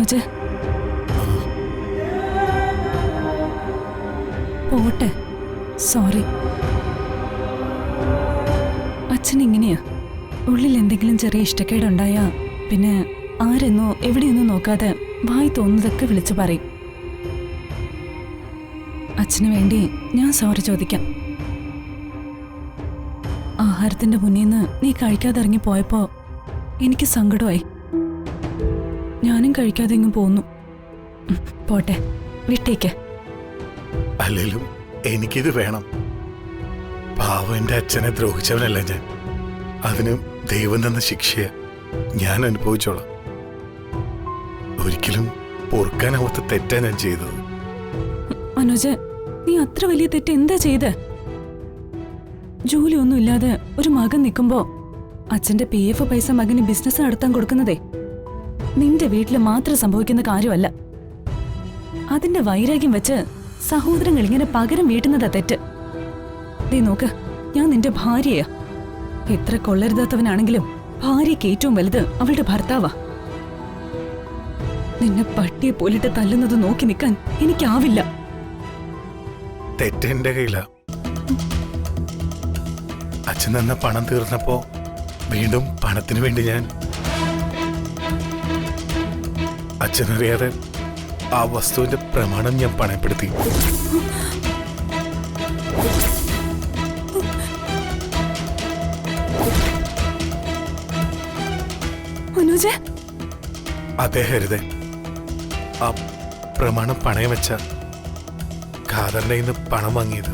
മനോജ് പോട്ടെ, സോറി. അച്ഛൻ ഇങ്ങനെയാ, ഉള്ളിൽ എന്തെങ്കിലും ചെറിയ ഇഷ്ടക്കേടുണ്ടായാ പിന്നെ ആരെന്നോ എവിടെയെന്നോ നോക്കാതെ വായി തോന്നുന്നതൊക്കെ വിളിച്ചു പറയും. അച്ഛന് വേണ്ടി ഞാൻ സോറി ചോദിക്കാം. ആഹാരത്തിന്റെ മുന്നീന്ന് നീ കഴിക്കാതെ ഇറങ്ങി പോയപ്പോ എനിക്ക് സങ്കടമായി. ഞാനും കഴിക്കാതെ ഇങ്ങ് പോന്നു. പോട്ടെ, വിട്ടേക്ക്. അല്ലേലും എനിക്കിത് വേണം. പാവം എന്റെ അച്ഛനെ ദ്രോഹിച്ചവനല്ല ഞാൻ. അതിന് ദൈവം തന്ന ശിക്ഷയെ ഞാൻ അനുഭവിച്ചോളാം. ഒരിക്കലും പൊറുക്കാനാവാത്ത തെറ്റാ ഞാൻ ചെയ്തത്. മനോജ്, നീ അത്ര വലിയ തെറ്റ് എന്താ ചെയ്ത്? ജോലിയൊന്നും ഇല്ലാതെ ഒരു മകൻ നിൽക്കുമ്പോ അച്ഛന്റെ PF പൈസ മകന് ബിസിനസ് നടത്താൻ കൊടുക്കുന്നതേ നിന്റെ വീട്ടിൽ മാത്രം സംഭവിക്കുന്ന കാര്യമല്ല. അതിന്റെ വൈരാഗ്യം വെച്ച് സഹോദരങ്ങൾ ഇങ്ങനെ പകരം വീട്ടുന്നതാ തെറ്റ്. ദേ നോക്ക്, ഞാൻ നിന്റെ ഭാര്യയാ. എത്ര കൊള്ളരുതാത്തവനാണെങ്കിലും ഭാര്യയ്ക്ക് ഏറ്റവും വലുത് അവളുടെ ഭർത്താവാ. നിന്നെ പട്ടിയെ പോലിട്ട് തല്ലുന്നത് നോക്കി നിൽക്കാൻ എനിക്കാവില്ല. തെറ്റെന്റെ കയ്യില. അച്ഛൻ തന്ന പണം തീർന്നപ്പോ വീണ്ടും പണത്തിന് വേണ്ടി ഞാൻ അച്ഛനറിയാതെ ആ വസ്തുവിന്റെ പ്രമാണം ഞാൻ പണയപ്പെടുത്തി. അതെ ഹരിതേ, ആ പ്രമാണം പണയം വെച്ച ഖാദറിന്റെ കയ്യിൽ നിന്ന് പണം വാങ്ങിയത്.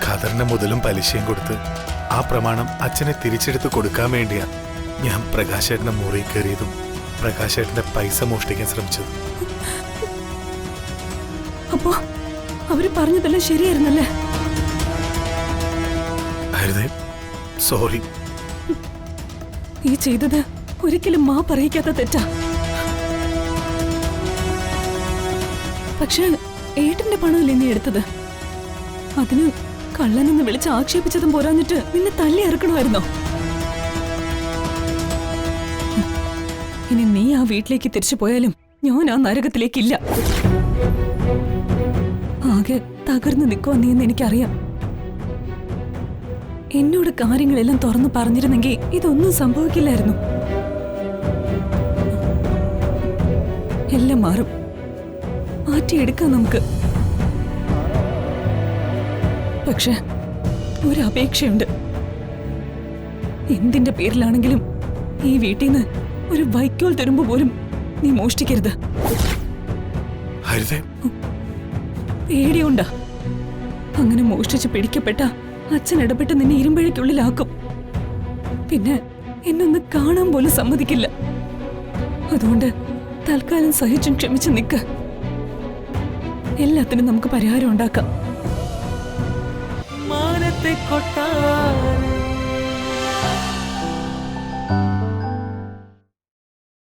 ഖാദറിന്റെ മുതലും പലിശയും കൊടുത്ത് ആ പ്രമാണം അച്ഛനെ തിരിച്ചെടുത്ത് കൊടുക്കാൻ വേണ്ടിയാ ഞാൻ പ്രകാശേട്ടന്റെ മുറി കയറിയതും പ്രകാശേട്ടന്റെ പൈസ മോഷ്ടിക്കാൻ ശ്രമിച്ചത്. അപ്പോ അവര് പറഞ്ഞതെല്ലാം ശരിയായിരുന്നല്ലേ? ഹരിതേ, സോറി. നീ ചെയ്തത് ഒരിക്കലും പറയിക്കാത്ത തെറ്റാ. പക്ഷെ ഏട്ടന്റെ പണമല്ലേ നീ എടുത്തത്? അതിന് കള്ളനെന്ന് വിളിച്ച് ആക്ഷേപിച്ചതും പോരാഞ്ഞിട്ട് നിന്നെ തല്ലി ഇറക്കണമായിരുന്നോ? ഇനി നീ ആ വീട്ടിലേക്ക് തിരിച്ചു പോയാലും ഞാൻ ആ നരകത്തിലേക്കില്ല. ആകെ തകർന്നു നിൽക്കുവാ നീന്ന് എനിക്കറിയാം. എന്നോട് കാര്യങ്ങളെല്ലാം തുറന്നു പറഞ്ഞിരുന്നെങ്കിൽ ഇതൊന്നും സംഭവിക്കില്ലായിരുന്നു. എല്ലാം മാറും, മാറ്റിയെടുക്കാം നമുക്ക്. പക്ഷെ ഒരപേക്ഷയുണ്ട്. എന്തിന്റെ പേരിലാണെങ്കിലും ഈ വീട്ടിൽ നിന്ന് ഒരു വൈക്കോൽ തുരുമ്പ് പോലും നീ മോഷ്ടിക്കരുത്. പേടിയുണ്ടാ? അങ്ങനെ മോഷ്ടിച്ച് പിടിക്കപ്പെട്ട അച്ഛൻ ഇടപെട്ട് നിന്നെ ഇരുമ്പഴയ്ക്കുള്ളിലാക്കും. പിന്നെ എന്നൊന്ന് കാണാൻ പോലും സമ്മതിക്കില്ല. അതുകൊണ്ട് തൽക്കാലം സഹിച്ചും ക്ഷമിച്ച് നിൽക്ക്. എല്ലാത്തിനും നമുക്ക് പരിഹാരം ഉണ്ടാക്കാം.